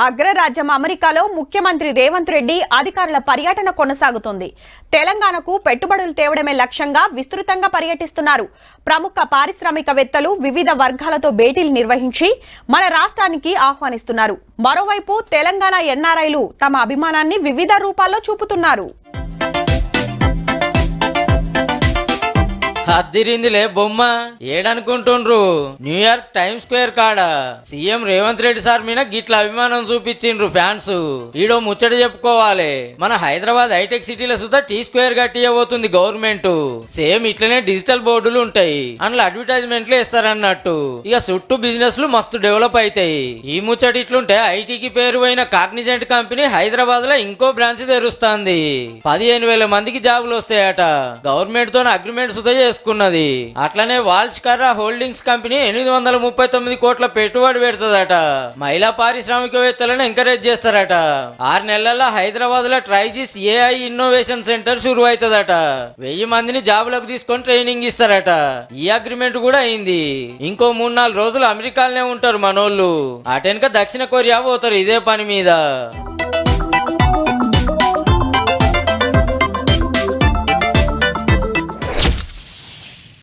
అగ్రరాజ్యం అమెరికాలో ముఖ్యమంత్రి రేవంత్ రెడ్డి అధికారుల పర్యటన కొనసాగుతోంది. తెలంగాణకు పెట్టుబడులు తేవడమే లక్ష్యంగా విస్తృతంగా పర్యటిస్తున్నారు. ప్రముఖ పారిశ్రామికవేత్తలు వివిధ వర్గాలతో భేటీలు నిర్వహించి మన రాష్ట్రానికి ఆహ్వానిస్తున్నారు. మరోవైపు తెలంగాణ ఎన్ఆర్ఐలు తమ అభిమానాన్ని వివిధ రూపాల్లో చూపుతున్నారు. అద్దిరిందిలే బొమ్మ ఏడనుకుంటుండ్రు. న్యూయార్క్ టైమ్ స్క్వేర్ కాడ సీఎం రేవంత్ రెడ్డి సార్ మీద గిట్ల అభిమానం చూపించిండ్రు ఫ్యాన్స్. ఈడో ముచ్చట చెప్పుకోవాలి, మన హైదరాబాద్ హైటెక్ సిటీలో సుధా టీ స్క్వేర్ కట్టియబోతుంది గవర్నమెంట్. సేమ్ ఇట్లనే డిజిటల్ బోర్డులు ఉంటాయి, అందులో అడ్వర్టైజ్మెంట్లు ఇస్తారన్నట్టు. ఇక చుట్టూ బిజినెస్ లు మస్తు డెవలప్ అవుతాయి. ఈ ముచ్చట ఇట్లుంటే ఐటీకి పేరు అయిన కాగ్నిజెంట్ కంపెనీ హైదరాబాద్ లో ఇంకో బ్రాంచ్ తెరుస్తుంది. 15,000 మందికి జాబులు వస్తాయట. గవర్నమెంట్ తో అగ్రిమెంట్ సుధా చేసుకున్నది. అట్లనే వాల్ష్ కర్రా హోల్డింగ్స్ కంపెనీ 839 కోట్ల పెట్టుబడి పెడుతుందట. మహిళా పారిశ్రామికవేత్తలను ఎంకరేజ్ చేస్తారట. 6 నెలల్లో హైదరాబాద్ లో ట్రైజిస్ ఏఐ ఇన్నోవేషన్ సెంటర్ షురు అవుతుందట. 1000 మందిని జాబులకు తీసుకొని ట్రైనింగ్ ఇస్తారట. ఈ అగ్రిమెంట్ కూడా అయింది. ఇంకో 3-4 రోజులు అమెరికాలోనే ఉంటారు మనోళ్ళు. అటెనక దక్షిణ కొరియా పోతారు ఇదే పని మీద.